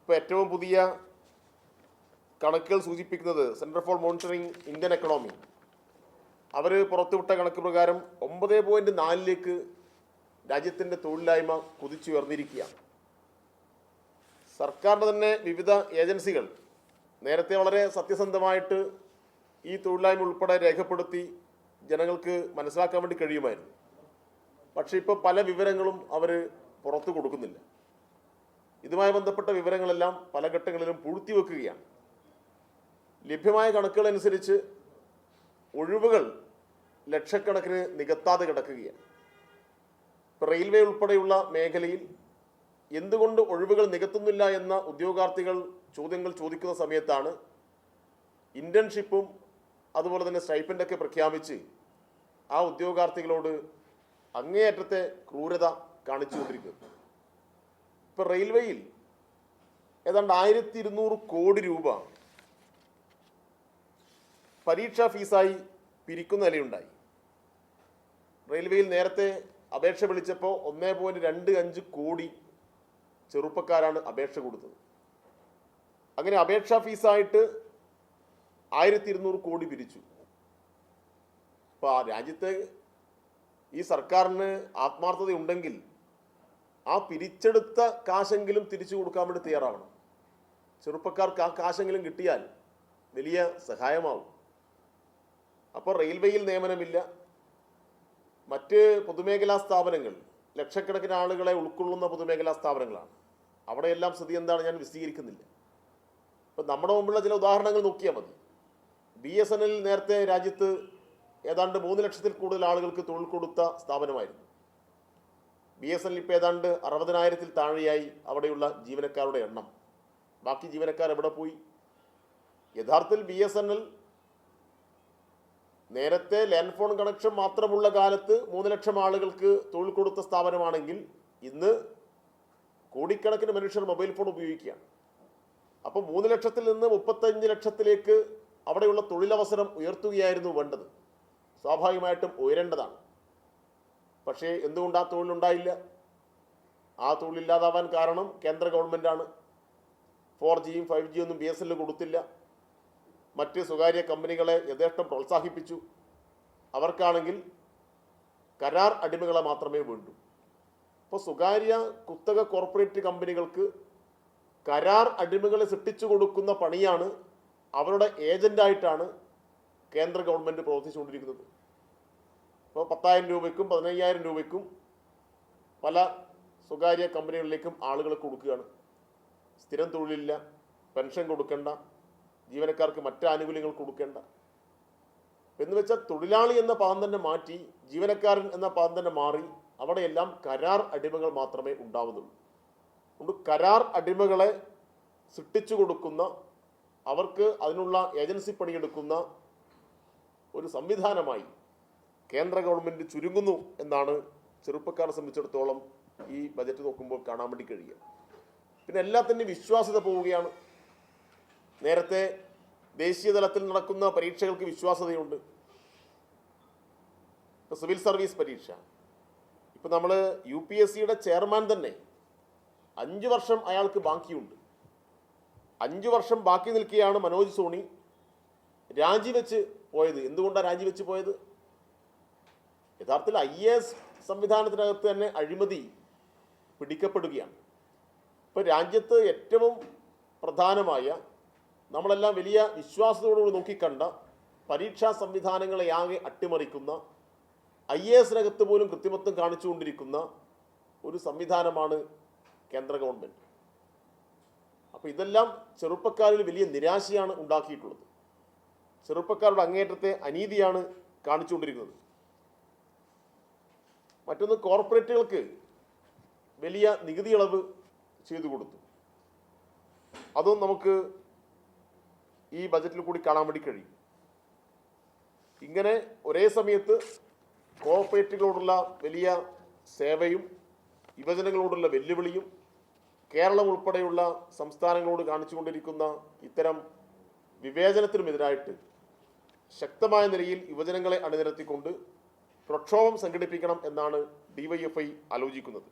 ഇപ്പോൾ ഏറ്റവും പുതിയ കണക്കുകൾ സൂചിപ്പിക്കുന്നത് centre for monitoring Indian economy അവർ പുറത്തുവിട്ട കണക്ക് പ്രകാരം 9.4 രാജ്യത്തിൻ്റെ തൊഴിലില്ലായ്മ കുതിച്ചുയർന്നിരിക്കുകയാണ്. സർക്കാരിൻ്റെ തന്നെ വിവിധ ഏജൻസികൾ നേരത്തെ വളരെ സത്യസന്ധമായിട്ട് ഈ തൊഴിലില്ലായ്മ ഉൾപ്പെടെ രേഖപ്പെടുത്തി ജനങ്ങൾക്ക് മനസ്സിലാക്കാൻ വേണ്ടി കഴിയുമായിരുന്നു. പക്ഷേ ഇപ്പോൾ പല വിവരങ്ങളും അവർ പുറത്തു കൊടുക്കുന്നില്ല. ഇതുമായി ബന്ധപ്പെട്ട വിവരങ്ങളെല്ലാം പല ഘട്ടങ്ങളിലും പൂഴ്ത്തിവെക്കുകയാണ്. ലഭ്യമായ കണക്കുകളനുസരിച്ച് ഒഴിവുകൾ ലക്ഷക്കണക്കിന് നികത്താതെ കിടക്കുകയാണ്. ഇപ്പോൾ റെയിൽവേ ഉൾപ്പെടെയുള്ള മേഖലയിൽ എന്തുകൊണ്ട് ഒഴിവുകൾ നികത്തുന്നില്ല എന്ന ഉദ്യോഗാർത്ഥികൾ ചോദ്യങ്ങൾ ചോദിക്കുന്ന സമയത്താണ് ഇന്റേൺഷിപ്പും അതുപോലെ തന്നെ സ്റ്റൈപ്പൻഡൊക്കെ പ്രഖ്യാപിച്ച് ആ ഉദ്യോഗാർത്ഥികളോട് അങ്ങേയറ്റത്തെ ക്രൂരത കാണിച്ചുകൊണ്ടിരിക്കുന്നത്. ഇപ്പോൾ റെയിൽവേയിൽ ഏതാണ്ട് 1200 കോടി രൂപ പരീക്ഷാ ഫീസായി പിരിക്കുന്ന നിലയുണ്ടായി. റെയിൽവേയിൽ നേരത്തെ അപേക്ഷ വിളിച്ചപ്പോൾ 1.25 കോടി ചെറുപ്പക്കാരാണ് അപേക്ഷ കൊടുത്തത്. അങ്ങനെ അപേക്ഷാ ഫീസായിട്ട് 1200 കോടി പിരിച്ചു. അപ്പോൾ ആ രാജ്യത്തെ ഈ സർക്കാരിന് ആത്മാർത്ഥതയുണ്ടെങ്കിൽ ആ പിരിച്ചെടുത്ത കാശെങ്കിലും തിരിച്ചു കൊടുക്കാൻ വേണ്ടി തയ്യാറാവണം. ചെറുപ്പക്കാർക്ക് ആ കാശെങ്കിലും കിട്ടിയാൽ വലിയ സഹായമാവും. അപ്പോൾ റെയിൽവേയിൽ നിയമനമില്ല. മറ്റ് പൊതുമേഖലാ സ്ഥാപനങ്ങൾ ലക്ഷക്കണക്കിന് ആളുകളെ ഉൾക്കൊള്ളുന്ന പൊതുമേഖലാ സ്ഥാപനങ്ങളാണ്. അവിടെയെല്ലാം സ്ഥിതി എന്താണ് ഞാൻ വിശദീകരിക്കുന്നില്ല. ഇപ്പം നമ്മുടെ മുമ്പുള്ള ചില ഉദാഹരണങ്ങൾ നോക്കിയാൽ മതി. BSNL നേരത്തെ രാജ്യത്ത് ഏതാണ്ട് 3 ലക്ഷത്തിൽ കൂടുതൽ ആളുകൾക്ക് തൊഴിൽ കൊടുത്ത സ്ഥാപനമായിരുന്നു. BSNL ഇപ്പോൾ ഏതാണ്ട് 60,000-ൽ താഴെയായി അവിടെയുള്ള ജീവനക്കാരുടെ എണ്ണം. ബാക്കി ജീവനക്കാർ എവിടെ പോയി? യഥാർത്ഥത്തിൽ BSNL നേരത്തെ ലാൻഡ് ഫോൺ കണക്ഷൻ മാത്രമുള്ള കാലത്ത് 3 ലക്ഷം ആളുകൾക്ക് തൊഴിൽ കൊടുത്ത സ്ഥാപനമാണെങ്കിൽ ഇന്ന് കോടിക്കണക്കിന് മനുഷ്യർ മൊബൈൽ ഫോൺ ഉപയോഗിക്കുകയാണ്. അപ്പോൾ 3 ലക്ഷത്തിൽ നിന്ന് 35 ലക്ഷത്തിലേക്ക് അവിടെയുള്ള തൊഴിലവസരം ഉയർത്തുകയായിരുന്നു വേണ്ടത്. സ്വാഭാവികമായിട്ടും ഉയരേണ്ടതാണ്. പക്ഷേ എന്തുകൊണ്ട് ആ തൊഴിലുണ്ടായില്ല? ആ തൊഴിലില്ലാതാവാൻ കാരണം കേന്ദ്ര ഗവൺമെൻറ്റാണ്. 4Gയും 5G ഒന്നും BSNL കൊടുത്തില്ല. മറ്റ് സ്വകാര്യ കമ്പനികളെ യഥേഷ്ടം പ്രോത്സാഹിപ്പിച്ചു. അവർക്കാണെങ്കിൽ കരാർ അടിമകളെ മാത്രമേ വേണ്ടൂ. അപ്പോൾ സ്വകാര്യ കുത്തക കോർപ്പറേറ്റ് കമ്പനികൾക്ക് കരാർ അടിമകളെ സൃഷ്ടിച്ചു കൊടുക്കുന്ന പണിയാണ്, അവരുടെ ഏജൻ്റായിട്ടാണ് കേന്ദ്ര ഗവൺമെൻറ് പ്രവർത്തിച്ചുകൊണ്ടിരിക്കുന്നത്. അപ്പോൾ 10,000 രൂപയ്ക്കും 15,000 രൂപയ്ക്കും പല സ്വകാര്യ കമ്പനികളിലേക്കും ആളുകളെ കൊടുക്കുകയാണ്. സ്ഥിരം തൊഴിലില്ല, പെൻഷൻ കൊടുക്കേണ്ട, ജീവനക്കാർക്ക് മറ്റ് ആനുകൂല്യങ്ങൾ കൊടുക്കേണ്ട എന്ന് വെച്ചാൽ തൊഴിലാളി എന്ന പദം തന്നെ മാറ്റി ജീവനക്കാരൻ എന്ന പദം തന്നെ മാറി അവിടെയെല്ലാം കരാർ അടിമകൾ മാത്രമേ ഉണ്ടാവുന്നുള്ളൂ. അതുകൊണ്ട് കരാർ അടിമകളെ സൃഷ്ടിച്ചു കൊടുക്കുന്ന, അവർക്ക് അതിനുള്ള ഏജൻസി പണിയെടുക്കുന്ന ഒരു സംവിധാനമായി കേന്ദ്ര ഗവൺമെൻറ് ചുരുങ്ങുന്നു എന്നാണ് ചെറുപ്പക്കാരെ സംബന്ധിച്ചിടത്തോളം ഈ ബജറ്റ് നോക്കുമ്പോൾ കാണാൻ വേണ്ടി കഴിയുക. പിന്നെ എല്ലാത്തിൻ്റെയും വിശ്വാസ്യത പോവുകയാണ്. നേരത്തെ ദേശീയ തലത്തിൽ നടക്കുന്ന പരീക്ഷകൾക്ക് വിശ്വാസ്യതയുണ്ട്. ഇപ്പോൾ സിവിൽ സർവീസ് പരീക്ഷ, ഇപ്പോൾ നമ്മൾ UPSCയുടെ ചെയർമാൻ തന്നെ 5 വർഷം അയാൾക്ക് ബാക്കിയുണ്ട്. 5 വർഷം ബാക്കി നിൽക്കുകയാണ് മനോജ് സോണി രാജിവെച്ച് പോയത്. എന്തുകൊണ്ടാണ് രാജിവെച്ച് പോയത്? യഥാർത്ഥത്തിൽ IAS സംവിധാനത്തിനകത്ത് തന്നെ അഴിമതി പിടിക്കപ്പെടുകയാണ്. ഇപ്പോൾ രാജ്യത്ത് ഏറ്റവും പ്രധാനമായ, നമ്മളെല്ലാം വലിയ വിശ്വാസത്തോടുകൂടി നോക്കിക്കണ്ട പരീക്ഷാ സംവിധാനങ്ങളെ ആകെ അട്ടിമറിക്കുന്ന, IASനകത്ത് പോലും കൃത്രിമത്വം കാണിച്ചുകൊണ്ടിരിക്കുന്ന ഒരു സംവിധാനമാണ് കേന്ദ്ര ഗവൺമെൻറ്. അപ്പോൾ ഇതെല്ലാം ചെറുപ്പക്കാരിൽ വലിയ നിരാശയാണ് ഉണ്ടാക്കിയിട്ടുള്ളത്. ചെറുപ്പക്കാരുടെ അങ്ങേറ്റത്തെ അനീതിയാണ് കാണിച്ചുകൊണ്ടിരിക്കുന്നത്. മറ്റൊന്ന്, കോർപ്പറേറ്റുകൾക്ക് വലിയ നികുതി ഇളവ് ചെയ്തു കൊടുത്തു. അതും നമുക്ക് ഈ ബജറ്റിൽ കൂടി കാണാൻ വേണ്ടി കഴിയും. ഇങ്ങനെ ഒരേ സമയത്ത് കോർപ്പറേറ്റുകളോടുള്ള വലിയ സേവയും യുവജനങ്ങളോടുള്ള വെല്ലുവിളിയും കേരളം ഉൾപ്പെടെയുള്ള സംസ്ഥാനങ്ങളോട് കാണിച്ചുകൊണ്ടിരിക്കുന്ന ഇത്തരം വിവേചനത്തിനുമെതിരായിട്ട് ശക്തമായ നിലയിൽ യുവജനങ്ങളെ അണിനിരത്തിക്കൊണ്ട് പ്രക്ഷോഭം സംഘടിപ്പിക്കണം എന്നാണ് DYFI ആലോചിക്കുന്നത്.